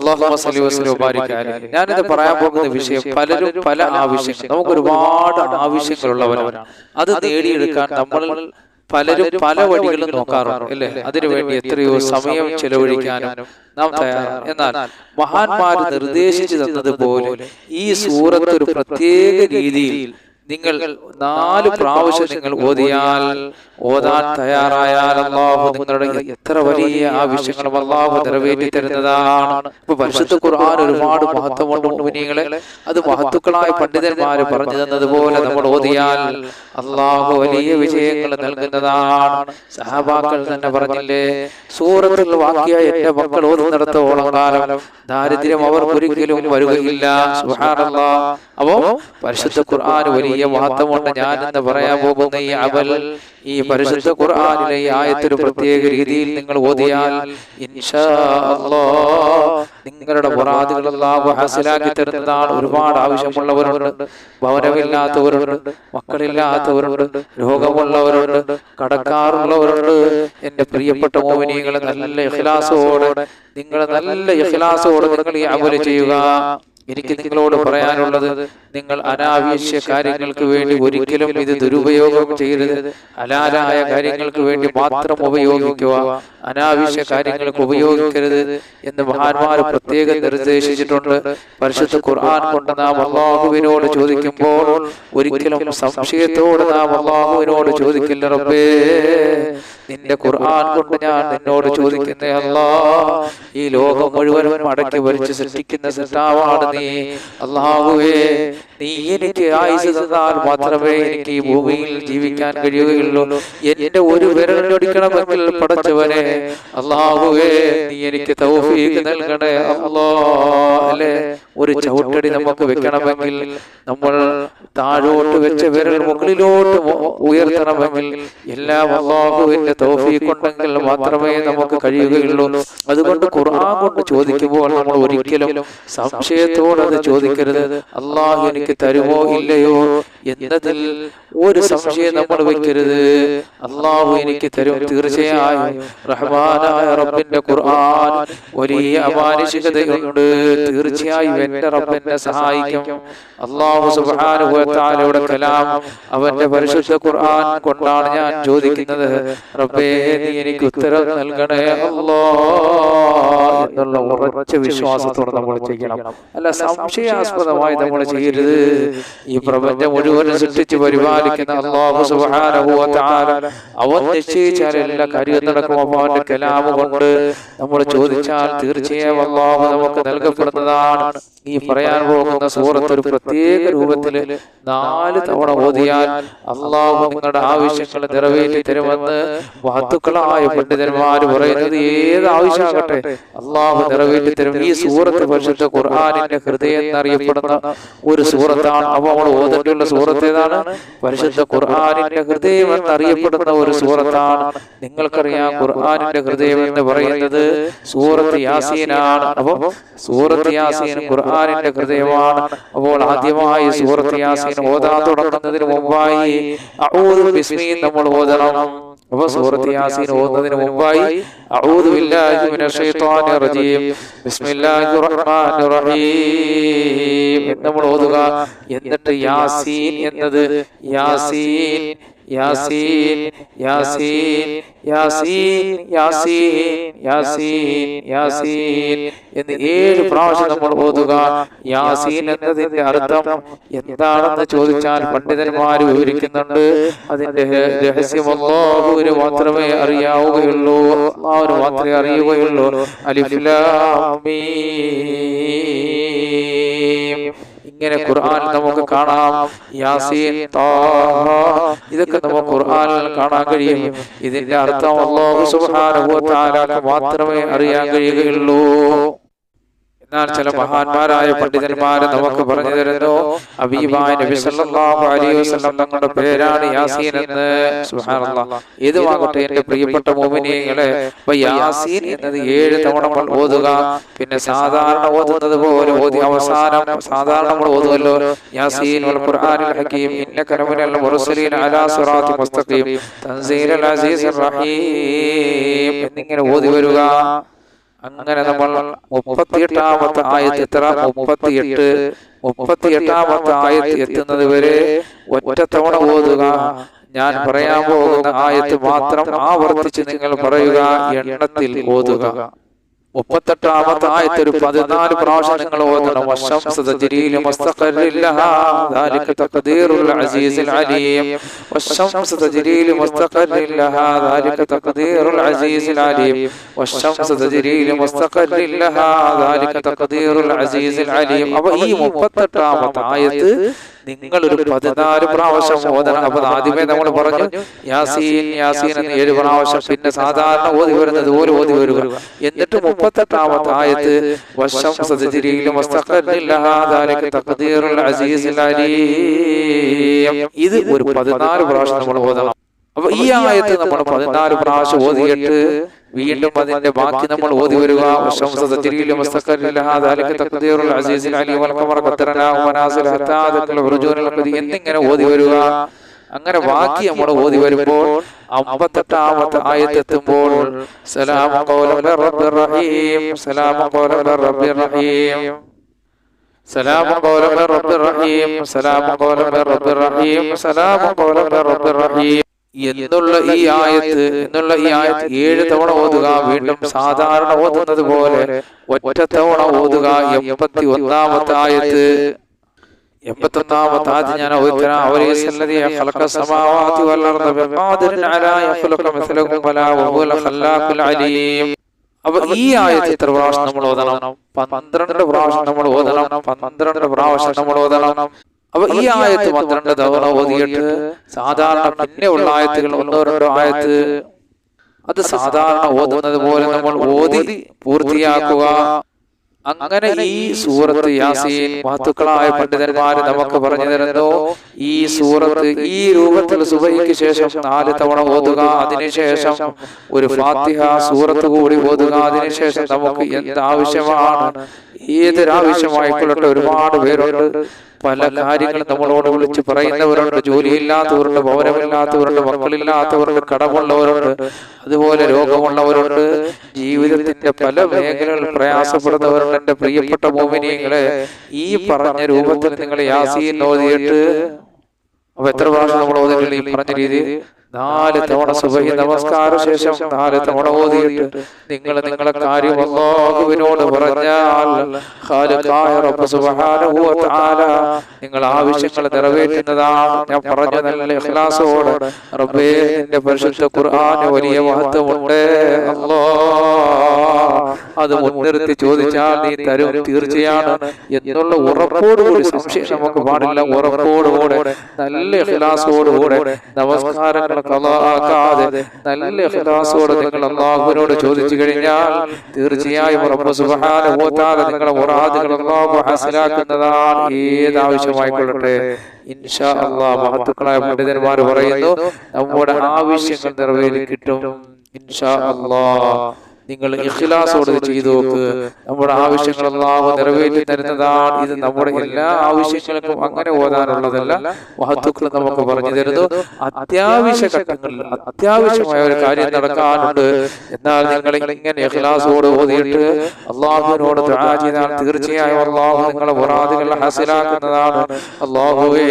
അല്ലാഹുമ്മ സ്വല്ലി വസല്ലം വബാരിക് അലൈഹി. ഞാനിത് പറയാൻ പോകുന്ന വിഷയം, പലരും പല ആവശ്യങ്ങൾ, നമുക്ക് ഒരുപാട് ആവശ്യങ്ങളുള്ളവരാണ്. അത് നേടിയെടുക്കാൻ നമ്മൾ പലരും പല വഴികളും നോക്കാറുണ്ട് അല്ലേ? അതിനുവേണ്ടി എത്രയോ സമയം ചെലവഴിക്കാനും നാം തയ്യാറാണ്. എന്നാൽ മഹാന്മാർ നിർദ്ദേശിച്ചു തന്നതുപോലെ ഈ സൂറത്ത് ഒരു പ്രത്യേക രീതിയിൽ നിങ്ങൾ 4 പ്രാവശ്യം നിങ്ങൾ ഓതാൻ തയ്യാറായാൽ അല്ലാഹു നിങ്ങളുടെ എത്ര വലിയ ആവശ്യങ്ങളും അല്ലാഹു നിറവേറ്റി തരുന്നതാണ്. ഇപ്പൊ പരിശുദ്ധ ഖുർആൻ ഒരുപാട് മഹത്വമുണ്ട് മുഅ്മിനീങ്ങളെ. അത് മഹത്തുക്കളായ പണ്ഡിതന്മാര് പറഞ്ഞു തന്നതുപോലെ നമ്മൾ ഓതിയാൽ അല്ലാഹു വലിയ വിജയങ്ങൾ നൽകുന്നതാണ്. സഹാബാക്കൾ തന്നെ പറഞ്ഞില്ലേ, സൂറത്തുൽ വാഖിയ എന്റെ മക്കൾ ഓതുന്നിടത്തോളം കാലം ദാരിദ്ര്യം അവർക്ക് ഒരിക്കലും വരുകയില്ല. സുബ്ഹാനല്ലാഹ്. അപ്പോ പരിശുദ്ധ ഖുർആൻ വലിയ മഹത്വമുണ്ട്. ഞാൻ എന്ന് പറയാൻ പോകുന്ന ഈ അമൽ, ഈ പരിശുദ്ധ ഖുർആനിലെ ഈ ആയത്തൊരു പ്രത്യേക രീതിയിൽ നിങ്ങൾ ഓതിയാൽ ഇൻഷാ അല്ലാഹ് നിങ്ങളുടെ മുറാദുകൾ അല്ലാഹു ഹാസിലാക്കി തരുന്നതാണ്. ഒരുപാട് ആവശ്യമുള്ളവരുണ്ട്, ഭവനമില്ലാത്തവരുണ്ട്, മക്കളില്ലാത്തവരുണ്ട്, രോഗമുള്ളവരുണ്ട്, കടക്കാറുള്ളവരുണ്ട്. എന്റെ പ്രിയപ്പെട്ട മോമിനീകളെ നല്ല ഇഖ്ലാസോടെ നിങ്ങൾ ഈ അമൽ ചെയ്യുക. എനിക്ക് നിങ്ങളോട് പറയാനുള്ളത്, നിങ്ങൾ അനാവശ്യ കാര്യങ്ങൾക്ക് വേണ്ടി ഒരിക്കലും ഇത് ദുരുപയോഗം ചെയ്യരുത്. ഹലാലായ കാര്യങ്ങൾക്ക് വേണ്ടി മാത്രം ഉപയോഗിക്കുക, അനാവശ്യ കാര്യങ്ങൾക്ക് ഉപയോഗിക്കരുത് എന്ന് മഹാന്മാർ പ്രത്യേകം നിർദ്ദേശിച്ചിട്ടുണ്ട്. പരിശുദ്ധ ഖുർആൻ കൊണ്ട് നാം അല്ലാഹുവിനോട് ചോദിക്കുമ്പോൾ ഒരിക്കലും സംശയത്തോടെ നാം അല്ലാഹുവിനോട് ചോദിക്കില്ല, റബ്ബേ നിന്റെ ഖുർആൻ കൊണ്ട് ഞാൻ നിന്നോട് ചോദിക്കുന്നേ അല്ലാഹ്, ഈ ലോകം മുഴുവനും അടക്കി ഭരിച്ച് സൃഷ്ടിക്കുന്ന സൃഷ്ടാവാണ് നീ. അല്ലാഹുവേ, നീ എനിക്ക് ആയുസ് തന്നാൽ മാത്രമേ എനിക്ക് ഈ ഭൂമിയിൽ ജീവിക്കാൻ കഴിയുകയുള്ളൂ. എന്റെ ഒരു വിരലൊടിക്കണമെങ്കിൽ പടച്ചവനെ അല്ലാഹുവേ നീ എനിക്ക് തൗഫീഖ് നൽകണേ അല്ലാഹ്. അല്ലേ, ഒരു ചവിട്ടടി നമുക്ക് വെക്കണമെങ്കിൽ നമ്മൾ താഴോട്ട് വെച്ച വിരൽ മുകളിലോട്ട് ഉയർത്തണമെങ്കിൽ എല്ലാം അല്ലാഹുവിന്റെ തൗഫീഖ് ഉണ്ടെങ്കിൽ മാത്രമേ നമുക്ക് കഴിയുകയുള്ളൂ. അതുകൊണ്ട് ഖുർആൻ കൊണ്ട് ചോദിക്കുമ്പോൾ നമ്മൾ ഒരിക്കലും സംശയത്തോടെ അത് ചോദിക്കരുത്. അല്ലാഹു എനിക്ക് തരുമോ ഇല്ലയോ എന്നതിൽ ഒരു സംശയം നമ്മൾ വെക്കരുത്. അല്ലാഹു എനിക്ക് തരും, തീർച്ചയായും റഹ്മാനായ റബ്ബിന്റെ ഖുർആൻ വലിയ അമാനുഷികതയുണ്ട്. തീർച്ചയായും എന്റെ റബ്ബ് എന്നെ സഹായിക്കും. അല്ലാഹു സുബ്ഹാനഹു വ തആലയുടെ കലാം, അവന്റെ പരിശുദ്ധ ഖുർആൻ കൊണ്ടാണ് ഞാൻ ചോദിക്കുന്നത്. റബ്ബേ നീ എനിക്ക് ഉത്തരം നൽകണേ അല്ലാഹ് എന്നുള്ള ഉറച്ച വിശ്വാസത്തോടെ നമ്മൾ ചെയ്യണം. അല്ല സംശയാസ്പദമായി നമ്മൾ ചെയ്യരുത്. ഈ പ്രപഞ്ചം മുഴുവൻ സൃഷ്ടിച്ച് പരിപാലിക്കുന്ന അല്ലാഹു സുബ്ഹാനഹു വ തആല അവൻ നിശ്ചയിച്ചാൽ എല്ലാ കാര്യവും നടക്കും. അവന്റെ കലാം കൊണ്ട് നമ്മൾ ചോദിച്ചാൽ തീർച്ചയായും അല്ലാഹു നമുക്ക് നൽകപ്പെടുന്നതാണ്. ഈ പറയാൻ പോകുന്ന സൂറത്ത് ഒരു പ്രത്യേക രൂപത്തിൽ 4 തവണ ഓതിയാൽ അല്ലാഹു നിങ്ങളുടെ ആവശ്യങ്ങൾ നിറവേറ്റി തരുമെന്ന് മഹത്തുക്കളായ പണ്ഡിതന്മാര് പറയുന്നത്. ഏത് ആവശ്യമാകട്ടെ അല്ലാഹു നിറവേറ്റി തരും. ഈ സൂറത്ത് പരിശുദ്ധ ഖുർആനിന്റെ ഹൃദയം എന്നറിയപ്പെടുന്ന ഒരു സൂറത്താണ്. അപ്പൊ നമ്മൾ ഓതേണ്ടുള്ള സൂറത്ത് ഏതാണ്? പരിശുദ്ധ ഖുർആനിന്റെ ഹൃദയം എന്നറിയപ്പെടുന്ന ഒരു സൂറത്താണ്. നിങ്ങൾക്കറിയാം, ഖുർആനിന്റെ ഹൃദയം എന്ന് പറയുന്നത് സൂറത്ത് യാസീനാണ്. അപ്പൊ സൂറത്ത് യാസീൻ ഖുർആനിന്റെ ഹൃദയമാണ്. അപ്പോൾ ആദ്യമായി സൂറത്ത് യാസീൻ ഓതാൻ തുടങ്ങുന്നതിന് മുമ്പായി അഊദു ബിസ്മി നമ്മൾ ഓതണം. അപ്പൊ സൂറത്ത് യാസീൻ ഓതുന്നതിന് മുമ്പായി അഊദു ബില്ലാഹി മിനശ് ശൈത്വാനിർ റജീം ബിസ്മില്ലാഹിർ റഹ്മാനിർ റഹീം നമ്മൾ ഓതുക. എന്നിട്ട് യാസീൻ എന്നത് യാസീൻ യാസീൻ യാസീൻ യാസീൻ യാസീൻ യാസീൻ യാസീൻ എന്ന് 7 പ്രാവശ്യം നമ്മൾ ഓതുക. യാസീൻ എന്നതിന്റെ അർത്ഥം എന്താണെന്ന് ചോദിച്ചാൽ പണ്ഡിതന്മാർ വിവരിക്കുന്നുണ്ട്. അതിന്റെ രഹസ്യം അല്ലാഹുവിന് മാത്രമേ അറിയാവുകയുള്ളൂ. അല്ലാഹുവിന് മാത്രമേ അറിയുകയുള്ളൂ. അലിഫ് ലാം മീം. ഇങ്ങനെ ഖുർആൻ നമുക്ക് കാണാം. യാസീൻ, താഹ, ഇതൊക്കെ നമുക്ക് ഖുർആനിൽ കാണാൻ കഴിയും. ഇതിന്റെ അർത്ഥം അല്ലാഹു സുബ്ഹാനഹു വ തആലക്ക് മാത്രമേ അറിയാൻ കഴിയുകയുള്ളൂ. എന്നാൽ ചില മഹാന്മാരായ പണ്ഡിതന്മാര് നമുക്ക് പറഞ്ഞു തരുന്നു, ഹബീബായ നബി സല്ലല്ലാഹു അലൈഹി വസല്ലം തങ്ങളുടെ പേരാണ് യാസീൻ എന്ന്. സുബ്ഹാനല്ലാഹ്. ഇതുമാകട്ടെ എന്റെ പ്രിയപ്പെട്ട മുഅ്മിനീങ്ങളെ, യാസീൻ എന്നത് 7 തവണ നമ്മൾ ഓതുക. പിന്നെ സാധാരണ ഓതുന്നത് പോലെ ഓതി അവസാനം സാധാരണ നമ്മൾ ഓതുമല്ലോ, യാസീൻ വൽ ഖുർആനിൽ ഹകീം ഇന്നക ലമിനൽ മുർസലീന അലാ സിറാത്തി മുസ്തഖീം തൻസീലുൽ അസീസിർ റഹീം എന്നിങ്ങനെ ഓതി വരിക. അങ്ങനെ നമ്മൾ 38-ാമത്തെ ആയത്ത് എത്ര? 38-ാമത്തെ ആയത്ത് എത്തുന്നത് വരെ ഒറ്റത്തവണ ഓതുക. ഞാൻ പറയാൻ പോകുന്ന ആയത്ത് മാത്രം ആവർത്തിച്ച് നിങ്ങൾ പറയുക, എണ്ണത്തിൽ ഓതുക. 38-ാമത്തെ ആയത്ത് ഒരു 14 പ്രാവശ്യം നിങ്ങൾ ഓതണം. വശംസ തജ്രീലു മുസ്തഖറിൻ ലഹാ ദാലിക തഖ്ദീറുൽ അസീസിൽ അലീം. വശംസ തജ്രീലു മുസ്തഖറിൻ ലഹാ ദാലിക തഖ്ദീറുൽ അസീസിൽ അലീം. വശംസ തജ്രീലു മുസ്തഖറിൻ ലഹാ ദാലിക തഖ്ദീറുൽ അസീസിൽ അലീം. അപ്പോൾ ഈ 38-ാമത്തെ ആയത്ത് നിങ്ങൾ ഒരു 14 പ്രാവശ്യം ഓതണം. അപ്പൊ ആദ്യമേ നമ്മൾ പറഞ്ഞു യാസീൻ യാസീൻ എന്ന് 7 പ്രാവശ്യം, പിന്നെ സാധാരണ ഓതി വരുന്നത് പോലെ ഓതി വരിക. എന്നിട്ട് 38-ാമത്തെ ആയത്ത് വശംസ തജ്രീലു മുസ്തഖറിൻ ലഹാ ദാലിക തഖ്ദീറുൽ അസീസിൽ അലീം. ഇത് ഒരു 14 പ്രാവശ്യം നമ്മൾ ഓതണം. അപ്പൊ ഈ ആയത്ത് നമ്മൾ 14 പ്രാവശ്യം ഓതിയിട്ട് വീണ്ടും അതിന്റെ ബാക്കി നമ്മൾ ഓതി വരിക. വശംസ തജ്രീലു മുസ്തഖറിൻ ലഹാ ദാലിക തഖ്ദീറുൽ അസീസിൽ അലീം വൽ ഖമറ ഖദ്ദറനാഹു മനാസില ഹത്താ ദഖല ഉർജൂനുൽ ഖദി എന്നിങ്ങനെ ഓതി വരിക. അങ്ങനെ ബാക്കി നമ്മൾ ഓതി വരുമ്പോൾ 58-ാമത്തെ ആയത്ത് എത്തുമ്പോൾ സലാമു ഖൗലൻ മിർ റബ്ബിർ റഹീം, സലാമു ഖൗലൻ മിർ റബ്ബിർ റഹീം, സലാമു ഖൗലൻ മിർ റബ്ബിർ റഹീം, സലാമു ഖൗലൻ മിർ റബ്ബിർ റഹീം, സലാമു ഖൗലൻ മിർ റബ്ബിർ റഹീം എന്നുള്ള ഈ ആയത്ത് 7 തവണ ഓതുക. വീണ്ടും സാധാരണ ഓതുന്നത് പോലെ ഒറ്റ തവണ ഓതുക. 81-ാമത്തെ ആയത്ത് 81-ാമത്തെ ആയത്ത് ഞാൻ ഓതിത്തരാം. അവലീസല്ലദീ ഖലഖ സമാവാതി വൽ അർദ ബിഖാദിറിൻ അലാ യഖ്ലുഖ മിസ്ലഹും വലാ വഹുവൽ ഖല്ലാഖുൽ അലീം. അപ്പൊ ഈ ആയത്ത് എത്ര പ്രാവശ്യം നമ്മൾ ഓതണം? 12 പ്രാവശ്യം നമ്മൾ ഓതണം. 12 പ്രാവശ്യം നമ്മൾ ഓതണം. അപ്പൊ ഈ ആയത്ത് 12 തവണ ഓതിയിട്ട് സാധാരണ പിന്നെ ഉള്ള ആയത്തുകൾ 1-2 ആയത്ത് അത് സാധാരണ ഓതുന്നത് പോലെ നമ്മൾ ഓതി പൂർത്തിയാക്കുക. അങ്ങനെ ഈ സൂറത്ത് യാസീൻ മഹത്തുക്കളായ പണ്ഡിതന്മാര് നമുക്ക് പറഞ്ഞു തരുന്നു. ഈ സൂറത്ത് ഈ രൂപത്തിൽ സുബഹിക്ക് ശേഷം 4 തവണ ഓതുക. അതിനുശേഷം ഒരു ഫാത്തിഹ സൂറത്ത് കൂടി ഓതുക. അതിനുശേഷം നമുക്ക് എന്താവശ്യമാണ്, ഏതൊരാവശ്യമായിക്കൊള്ളട്ടെ, ഒരുപാട് പേരുണ്ട്, പല കാര്യങ്ങളും നമ്മളോട് വിളിച്ച് പറയുന്നവരുണ്ട്. ജോലിയില്ലാത്തവരുണ്ട്, ഭവനമില്ലാത്തവരുണ്ട്, മക്കളില്ലാത്തവരുണ്ട്, കടമുള്ളവരുണ്ട്, അതുപോലെ രോഗമുള്ളവരുണ്ട്, ജീവിതത്തിന്റെ പല മേഖലകളിൽ പ്രയാസപ്പെടുന്നവരുണ്ട്. എന്റെ പ്രിയപ്പെട്ട മോമിനിയങ്ങളെ, ഈ പറഞ്ഞ രൂപത്തിൽ നിങ്ങൾ യാസീൻ ഓതിയിട്ട് അപ്പൊ എത്ര പ്രാവശ്യം നമ്മൾ ഓതിയിട്ടില്ല? ഈ പറഞ്ഞ രീതി 4 തവണ സുബഹി നമസ്കാര ശേഷം 4 തവണ ഓതിയിട്ട് നിങ്ങൾ നിങ്ങളെ കാര്യം അല്ലാഹുവിനോട് പറഞ്ഞാൽ ഖാലിഖായ റബ്ബ് സുബ്ഹാനഹു വ തആല നിങ്ങൾ ആവശ്യങ്ങൾ നിറവേറ്റുന്നതാണ്. ഞാൻ പറഞ്ഞ നല്ല ഇഖ്ലാസോടെ റബ്ബേ നിന്റെ പരിശുദ്ധ ഖുർആന് വലിയ മഹത്വമുണ്ട് അല്ലാഹ്, അത് മുൻനിർത്തി ചോദിച്ചാൽ നീ തരും തീർച്ചയാണ് എന്നുള്ള ഉറപ്പോടുകൂടി, സംശയം നമുക്ക് പാടില്ല, ഉറപ്പോടുകൂടെ നല്ല ഇഖ്ലാസോടുകൂടെ നമസ്കാരങ്ങൾ ഖളാആക്കാതെ നല്ല ഇഖ്ലാസോടെ നിങ്ങൾ അല്ലാഹുവിനോട് ചോദിച്ചു കഴിഞ്ഞാൽ തീർച്ചയായും റബ്ബ് സുബ്ഹാനഹു വ തആല നിങ്ങളുടെ മുറാദുകൾ അല്ലാഹു ഹാസിലാക്കുന്നതാണ്. ഏതാവശ്യമായിക്കൊള്ളട്ടെ ഇൻഷാ അല്ലാഹ്. മഹത്തുക്കളായ പണ്ഡിതന്മാർ പറയുന്നു നമ്മുടെ ആവശ്യങ്ങൾ നിറവേറി കിട്ടും ഇൻഷാ അല്ലാഹ്. നിങ്ങൾ ഇഖ്ലാസോടെ ചെയ്തു നോക്ക്. നമ്മുടെ ആവശ്യങ്ങൾ അല്ലാഹു നിറവേറ്റി തരുന്നതാണ്. ഇത് നമ്മുടെ എല്ലാ ആവശ്യങ്ങൾക്കും അങ്ങനെ ഓതാനുള്ളതല്ല, മഹത്തുക്കൾ നമുക്ക് പറഞ്ഞു തരുന്നു. അത്യാവശ്യ ഘട്ടങ്ങളിൽ അത്യാവശ്യമായ ഒരു കാര്യം നടക്കാനുണ്ട്, എന്നാൽ നിങ്ങൾ ഇങ്ങനെ ഇഖ്ലാസോടെ ഓതിയിട്ട് അല്ലാഹുവിനോട് ദുആ ചെയ്താൽ തീർച്ചയായും അല്ലാഹു നിങ്ങളുടെ മുറാദുകൾ ഹാസിലാക്കുന്നതാണ്. അല്ലാഹുവേ,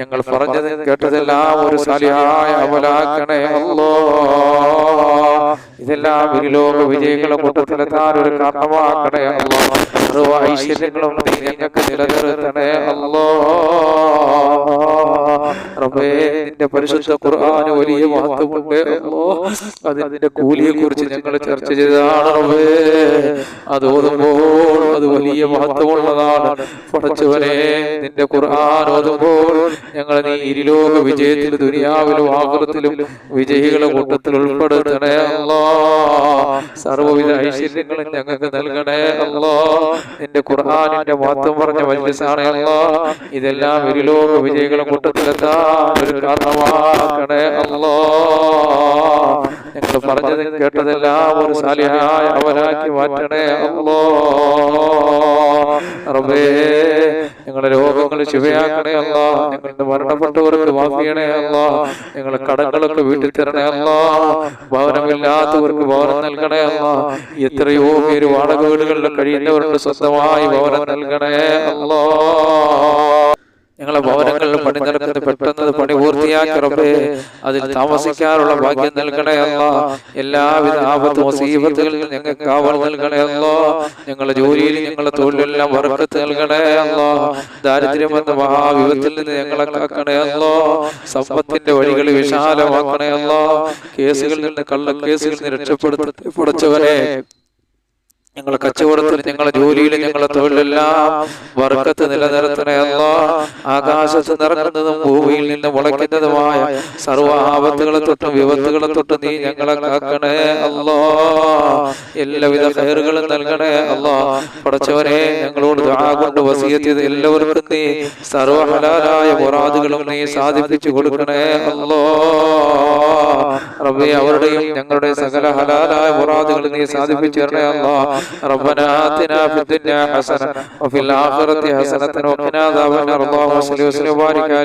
ഞങ്ങൾ പറഞ്ഞത് കേട്ടതെല്ലാം ഒരു സാലിഹായ അമലാക്കണേ അല്ലാഹ്. ഇതെല്ലാം ഇരുലോക വിജയികളെ കൂട്ടത്തിലെത്താൻ ഒരു കാരണമാക്കണേ അല്ലാഹ്. സർവ്വ ഐശ്വര്യങ്ങളും നീ ഞങ്ങൾക്ക് നിലനിർത്തണേ അല്ലാഹ്. റബ്ബേ, നിന്റെ പരിശുദ്ധ ഖുർആന് വലിയ മഹത്വമുണ്ട് അല്ലാഹ്. അതിന്റെ കൂലിയെ കുറിച്ച് ഞങ്ങൾ ചർച്ച ചെയ്തതാണ് റബ്ബേ. അത് ഓതുമ്പോൾ അത് വലിയ മഹത്വമുള്ളതാണ്. പടച്ചവനെ, നിന്റെ ഖുർആൻ ഓതുമ്പോൾ ഞങ്ങൾ നീ ഇരുലോക വിജയത്തിൽ ദുനിയാവിലും ആഖിറത്തിലും വിജയികളെ കൂട്ടത്തിൽ ഉൾപ്പെടുത്തണേ അല്ലാഹ്. സർവ്വവിധ ഐശ്വര്യങ്ങളും ഞങ്ങൾക്ക് നൽകണേ അല്ലാഹ്. നിന്റെ ഖുർആനിന്റെ മഹത്വം പറഞ്ഞ മജ്ലിസാണ് അല്ലാഹ്. ഇതെല്ലാം ഇരുലോക വിജയികളെ കൂട്ടത്തിലെത്താൻ ഒരു കാരണമാക്കണേ അല്ലാഹ്. ഞങ്ങൾ പറഞ്ഞത് കേട്ടതെല്ലാം ഒരു സാലിഹായ അമലാക്കി മാറ്റണേ അല്ലാഹ്. റബ്ബേ, ഞങ്ങളുടെ രോഗങ്ങൾ രോഗങ്ങൾ ശിവയാക്കണേ അല്ലാ. ഞങ്ങളുടെ മരണപ്പെട്ടവർക്ക് മാഫ് ചെയ്യണേ അല്ലാ. ഞങ്ങളുടെ കടങ്ങളൊക്കെ വീട്ടിൽ തരണേ അല്ലാ. ഭവനമില്ലാത്തവർക്ക് ഭവനം നൽകണേ അല്ലാ. എത്രയോ പേര് വാടക വീടുകളിൽ കഴിയുന്നവർക്ക് സ്വന്തമായി ഭവനം നൽകണേ അല്ലാ. ഞങ്ങളെ ഭവനങ്ങളിൽ പണി നടക്കുന്നത് പെട്ടെന്ന് പണി പൂർത്തിയാക്കി റബ്ബേ അതിൽ താമസിക്കാനുള്ള ഭാഗ്യം നൽകണേ അല്ലാ. എല്ലാവിധ ആപത്ത് മുസീബത്തുകളിൽ ഞങ്ങൾക്ക് കാവൽ നൽകണേ അല്ലാ. ഞങ്ങളുടെ ജോലിയിൽ ഞങ്ങളുടെ തൊഴിലെല്ലാം ബർക്കത്ത് നൽകണേ അല്ലാ. ദാരിദ്ര്യം എന്ന മഹാവിപത്തിൽ നിന്ന് ഞങ്ങളെ കാക്കണേ അല്ലാ. സമ്പത്തിന്റെ വഴികൾ വിശാലമാക്കണേ അല്ലാ. കേസുകളിൽ നിന്ന് കള്ളക്കേസുകളിൽ നിന്ന് രക്ഷപ്പെടുത്തവരെ ഞങ്ങളുടെ കച്ചവടത്തിൽ ഞങ്ങളുടെ ജോലിയിൽ ഞങ്ങളുടെ തൊഴിലെല്ലാം ബർക്കത്ത് നിലനിർത്തണേ അല്ലാ. ആകാശത്ത് നിറങ്ങുന്നതും ഭൂമിയിൽ നിന്ന് മുളയ്ക്കുന്നതുമായ സർവ്വ ആപത്തുകളെ തൊട്ടും വിപത്തുകളെ തൊട്ടും നീ ഞങ്ങളെ കാക്കണേ അല്ലാ. എല്ലാവിധ ഖൈറുകളും നൽകണേ അല്ലാ. പടച്ചവനെ ഞങ്ങളോട് ദുആ കൊണ്ട് വസിയത്ത് ചെയ്ത എല്ലാവർക്കും നീ സർവ്വ ഹലാലായ മുറാദുകളും നീ സാധിപ്പിച്ചു കൊടുക്കണേ അല്ലാ. റബ്ബേ അവരുടെയും ഞങ്ങളുടെ സകല ഹലാലായ മുറാദുകൾ നീ സാധിപ്പിച്ചു തരണേ അല്ലാ. ربنا آتنا في الدنيا حسنة وفي الآخرة حسنة وقنا عذاب النار. اللهم صل وسلم وبارك على